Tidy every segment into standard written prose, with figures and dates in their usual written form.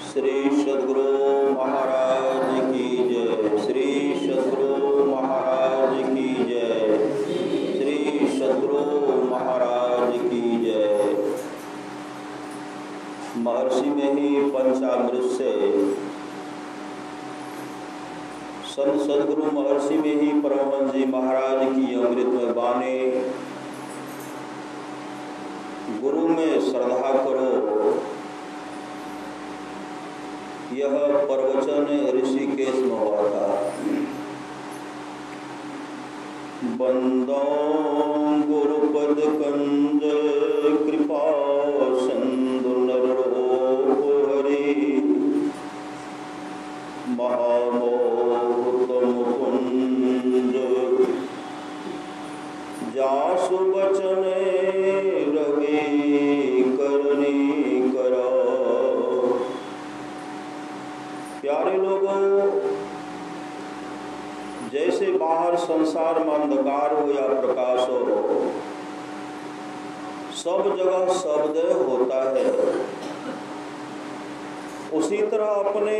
श्री सद्गुरु महाराज की जय। श्री सद्गुरु महाराज की जय। श्री सद्गुरु महाराज की जय। महर्षि में ही पंचामृत से संत सद्गुरु महर्षि में ही परमहंस जी महाराज की अमृतमय वाणी। गुरु में श्रद्धा करो, यह प्रवचन ऋषिकेश में हुआ था। बंदो गुरुपद कंज कृपा सिंधु नरोप हरि महामोहतम कुंज जासु बचन रवि करनी करा। प्यारे लोगों, जैसे बाहर संसार में अंधकार हो या प्रकाश हो, सब जगह शब्द होता है, उसी तरह अपने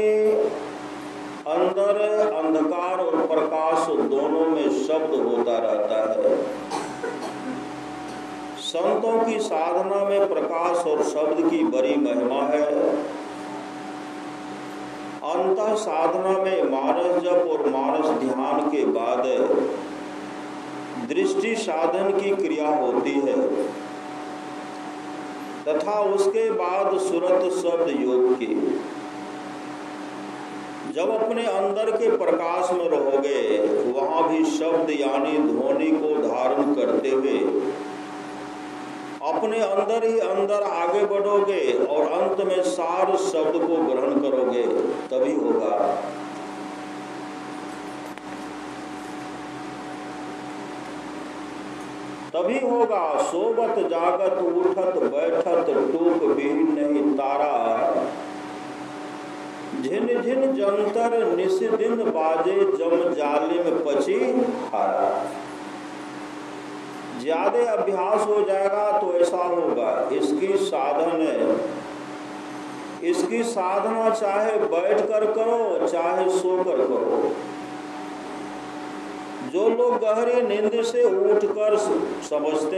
अंदर अंधकार और प्रकाश दोनों में शब्द होता रहता है। संतों की साधना में प्रकाश और शब्द की बड़ी महिमा है। अंतः साधना में मानस जप और मानस ध्यान के बाद दृष्टि साधन की क्रिया होती है तथा उसके बाद सुरत शब्द योग की। जब अपने अंदर के प्रकाश में रहोगे, वहां भी शब्द यानी ध्वनि को धारण करते हुए अपने अंदर ही अंदर आगे बढ़ोगे और अंत में सार शब्द को ग्रहण करोगे, तभी होगा। तभी होगा। सोबत जागत उठत बैठत टूक बीन नहीं तारा। झिन झिन जंतर निस दिन बाजे जम जालिम पची हारा। ज्यादा अभ्यास हो जाएगा तो ऐसा होगा। इसकी साधना चाहे बैठ कर करो चाहे सोकर करो। जो लोग गहरी नींद से उठकर समझते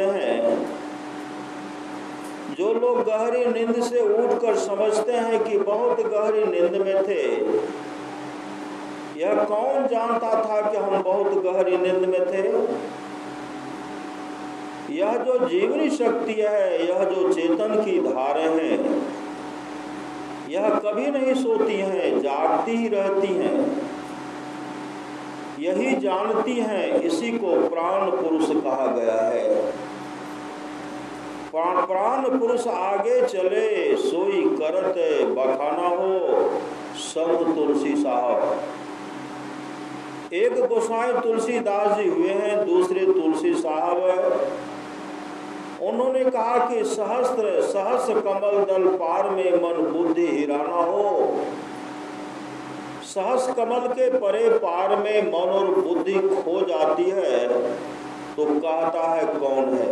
हैं कि बहुत गहरी नींद में थे, यह कौन जानता था कि हम बहुत गहरी नींद में थे। यह जो जीवनी शक्ति है, यह जो चेतन की धारें हैं, यह कभी नहीं सोती हैं, जागती ही रहती हैं, यही जानती हैं। इसी को प्राण पुरुष कहा गया है। प्राण पुरुष आगे चले सोई करत बखाना हो संत तुलसी साहब। एक गोसाई तुलसीदास जी हुए हैं, दूसरे तुलसी साहब। उन्होंने कहा कि सहस्र कमल दल पार में मन बुद्धि हिराना हो। सहस्र कमल के परे पार में मन और बुद्धि खो जाती है तो कहता है कौन है।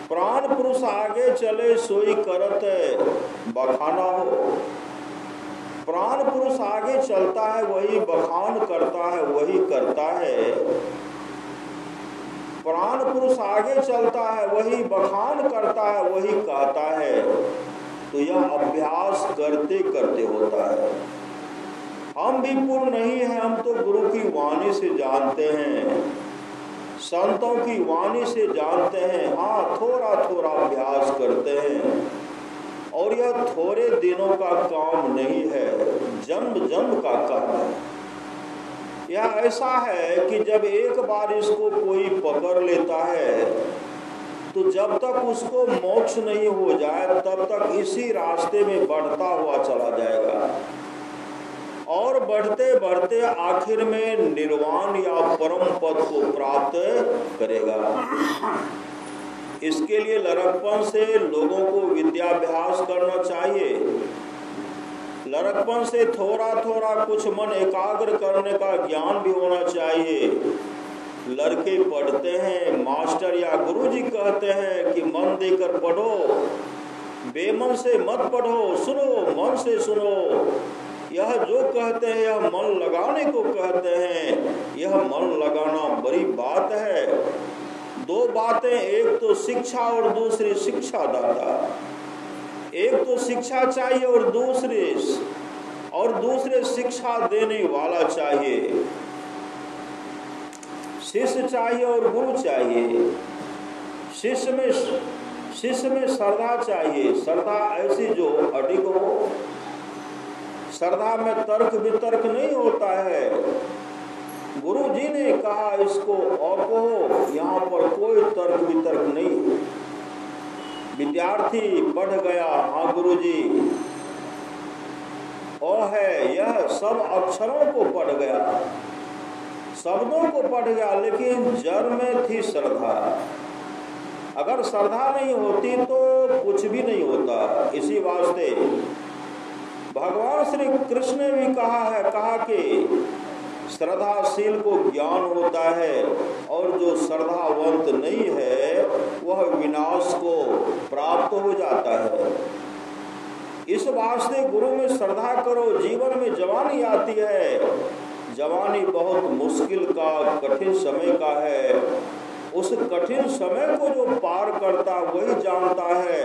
प्राण पुरुष आगे चले सोई करत बखाना हो। प्राण पुरुष आगे चलता है, वही बखान करता है, वही करता है। प्राण पुरुष आगे चलता है, वही बखान करता है, वही कहता है। तो यह अभ्यास करते करते होता है। हम भी पूर्ण नहीं हैं, हम तो गुरु की वाणी से जानते हैं, संतों की वाणी से जानते हैं। हाँ, थोड़ा थोड़ा अभ्यास करते हैं और यह थोड़े दिनों का काम नहीं है, जन्म जन्म का काम है। यह ऐसा है कि जब एक बार इसको कोई पकड़ लेता है तो जब तक उसको मोक्ष नहीं हो जाए तब तक इसी रास्ते में बढ़ता हुआ चला जाएगा और बढ़ते बढ़ते आखिर में निर्वाण या परम पद को प्राप्त करेगा। इसके लिए लड़कपन से लोगों को विद्याभ्यास करना चाहिए। लड़कपन से थोड़ा थोड़ा कुछ मन एकाग्र करने का ज्ञान भी होना चाहिए। लड़के पढ़ते हैं, मास्टर या गुरुजी कहते हैं कि मन देकर पढ़ो, बेमन से मत पढ़ो, सुनो, मन से सुनो। यह जो कहते हैं यह मन लगाने को कहते हैं। यह मन लगाना बड़ी बात है। दो बातें, एक तो शिक्षा और दूसरी शिक्षादाता। एक तो शिक्षा चाहिए और दूसरे शिक्षा देने वाला चाहिए। शिष्य चाहिए और गुरु चाहिए। शिष्य में श्रद्धा चाहिए, श्रद्धा ऐसी जो अडिग हो। श्रद्धा में तर्क वितर्क नहीं होता है। गुरु जी ने कहा इसको और कहो, यहाँ पर कोई तर्क वितर्क नहीं। विद्यार्थी पढ़ गया, हाँ गुरु जी, ओ है, यह सब अक्षरों को पढ़ गया, शब्दों को पढ़ गया, लेकिन जड़ में थी श्रद्धा। अगर श्रद्धा नहीं होती तो कुछ भी नहीं होता। इसी वास्ते भगवान श्री कृष्ण ने भी कहा कि श्रद्धाशील को ज्ञान होता है और जो श्रद्धावंत नहीं है वह विनाश को प्राप्त हो जाता है। इस वास्ते गुरु में श्रद्धा करो। जीवन में जवानी आती है, जवानी बहुत मुश्किल का, कठिन समय का है। उस कठिन समय को जो पार करता वही जानता है।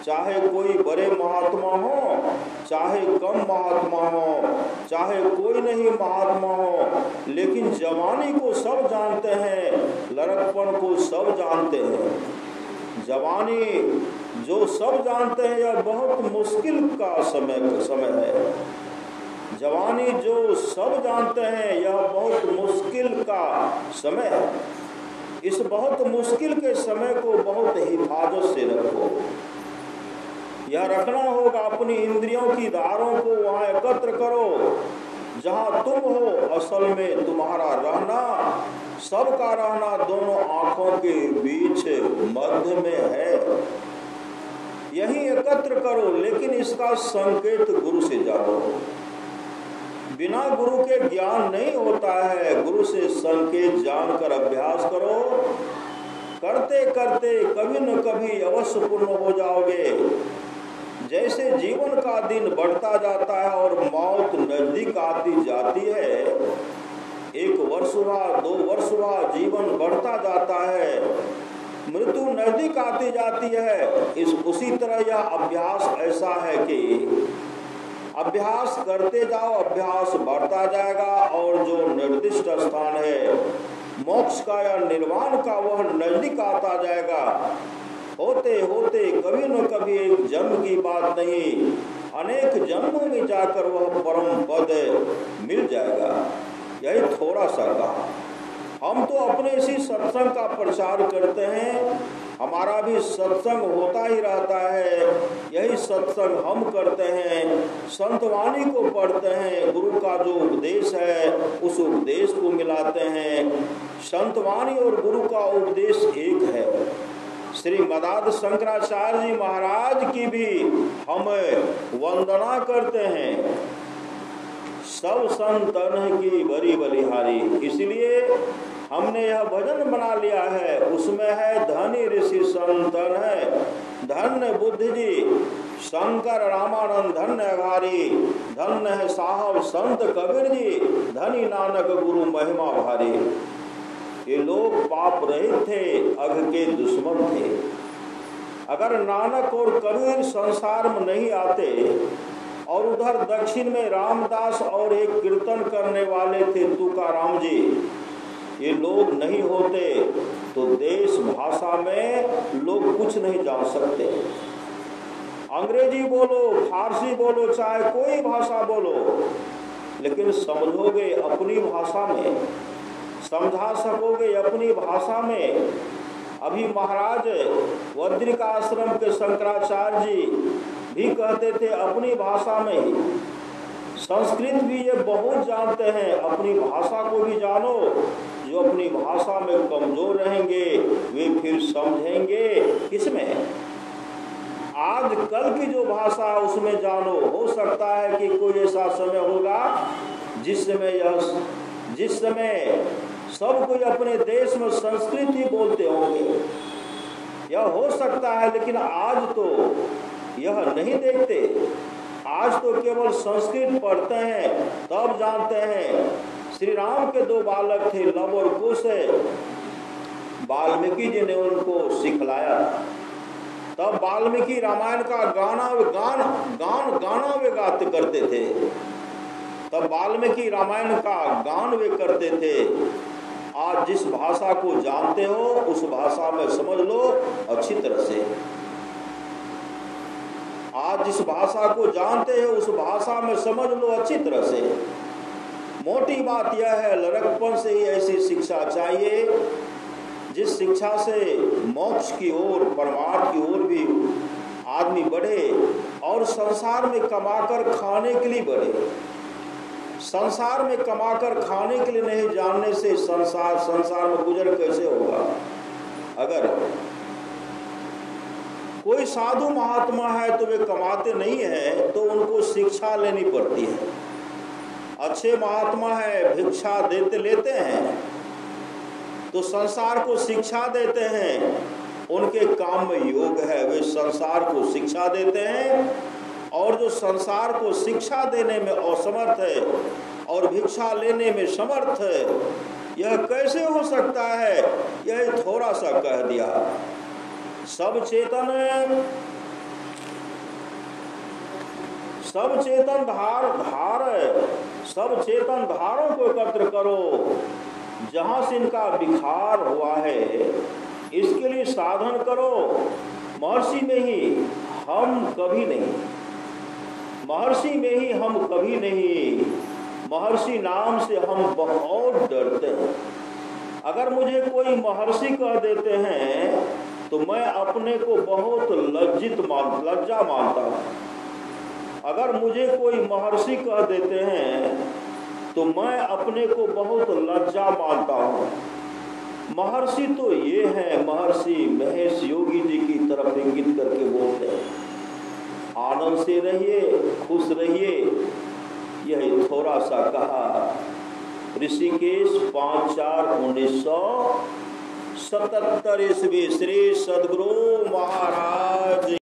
चाहे कोई बड़े महात्मा हो, चाहे कम महात्मा हो, चाहे कोई नहीं महात्मा हो, लेकिन जवानी को सब जानते हैं, लड़कपन को सब जानते हैं। जवानी जो सब जानते हैं यह बहुत मुश्किल का समय है। जवानी जो सब जानते हैं यह बहुत मुश्किल का समय है। इस बहुत मुश्किल के समय को बहुत हिफाजत से रखो। यह रखना होगा, अपनी इंद्रियों की धारों को वहां एकत्र करो जहां तुम हो। असल में तुम्हारा रहना, सबका रहना दोनों आंखों के बीच मध्य में है। यही एकत्र करो, लेकिन इसका संकेत गुरु से जानो। बिना गुरु के ज्ञान नहीं होता है। गुरु से संकेत जानकर अभ्यास करो। करते करते कभी न कभी अवश्य पूर्ण हो जाओगे। जैसे जीवन का दिन बढ़ता जाता है और मौत नजदीक आती जाती है, 1 वर्ष हुआ, 2 वर्ष हुआ, जीवन बढ़ता जाता है, मृत्यु नजदीक आती जाती है। उसी तरह यह अभ्यास ऐसा है कि अभ्यास करते जाओ, अभ्यास बढ़ता जाएगा और जो निर्दिष्ट स्थान है मोक्ष का या निर्वाण का वह नजदीक आता जाएगा। होते होते कभी न कभी एक जन्म की बात नहीं, अनेक जन्मों में जाकर वह परम पद मिल जाएगा। यही थोड़ा सा काम। हम तो अपने इसी सत्संग का प्रचार करते हैं, हमारा भी सत्संग होता ही रहता है। यही सत्संग हम करते हैं, संतवाणी को पढ़ते हैं, गुरु का जो उपदेश है उस उपदेश को मिलाते हैं। संतवाणी और गुरु का उपदेश एक है। श्री मदाद शंकराचार्य जी महाराज की भी हम वंदना करते हैं। सब संतन की बड़ी बलिहारी, इसलिए हमने यह भजन बना लिया है। उसमें है धनी ऋषि संतन है, धन्य बुद्ध जी, शंकर रामानंद धन्य अघारी, धन्य है साहब संत कबीर जी, धनी नानक गुरु महिमा भारी। ये लोग पाप रहित थे, अघ के दुश्मन थे। अगर नानक और कबीर संसार में नहीं आते और उधर दक्षिण में रामदास और एक कीर्तन करने वाले थे तुकाराम जी, ये लोग नहीं होते तो देश भाषा में लोग कुछ नहीं जान सकते। अंग्रेजी बोलो, फारसी बोलो, चाहे कोई भाषा बोलो, लेकिन समझोगे अपनी भाषा में, समझा सकोगे अपनी भाषा में। अभी महाराज वज्रिका आश्रम के शंकराचार्य जी भी कहते थे अपनी भाषा में ही। संस्कृत भी ये बहुत जानते हैं, अपनी भाषा को भी जानो। जो अपनी भाषा में कमजोर रहेंगे वे फिर समझेंगे किसमें? आज कल की जो भाषा उसमें जानो। हो सकता है कि कोई ऐसा समय होगा जिस समय सब कोई अपने देश में संस्कृत ही बोलते होंगे, यह हो सकता है। लेकिन आज तो यह नहीं देखते। आज तो केवल संस्कृत पढ़ते हैं तब जानते हैं। श्री राम के 2 बालक थे, लव और कुश। वाल्मीकि जी ने उनको सिखलाया। तब वाल्मीकि रामायण का गाना वे गाते करते थे। तब वाल्मीकि रामायण का गान वे करते थे। आज जिस भाषा को जानते हो उस भाषा में समझ लो अच्छी तरह से। आज जिस भाषा को जानते हो उस भाषा में समझ लो अच्छी तरह से। मोटी बात यह है, लड़कपन से ही ऐसी शिक्षा चाहिए जिस शिक्षा से मोक्ष की ओर, परमार्थ की ओर भी आदमी बढ़े और संसार में कमाकर खाने के लिए बढ़े। संसार में कमाकर खाने के लिए नहीं जानने से संसार में गुजर कैसे होगा? अगर कोई साधु महात्मा है तो वे कमाते नहीं है तो उनको शिक्षा लेनी पड़ती है। अच्छे महात्मा है, भिक्षा लेते हैं तो संसार को शिक्षा देते हैं। उनके काम में योग है, वे संसार को शिक्षा देते हैं। और जो संसार को शिक्षा देने में असमर्थ है और भिक्षा लेने में समर्थ है, यह कैसे हो सकता है? यह थोड़ा सा कह दिया। सब चेतन धारों को एकत्र करो। जहां से इनका विकार हुआ है इसके लिए साधन करो। महर्षि में ही हम कभी नहीं, महर्षि में ही हम कभी नहीं। महर्षि नाम से हम बहुत डरते हैं। अगर मुझे कोई महर्षि कह देते हैं तो मैं अपने को बहुत लज्जा मानता हूँ। अगर मुझे कोई महर्षि कह देते हैं तो मैं अपने को बहुत लज्जा मानता हूँ। महर्षि तो ये है, महर्षि महेश योगी जी की तरफ इंगित करके बोलते हैं। आनंद से रहिए, खुश रहिए। यही थोड़ा सा कहा। ऋषिकेश 5/4/1977 ईस्वी श्री सद्गुरु महाराज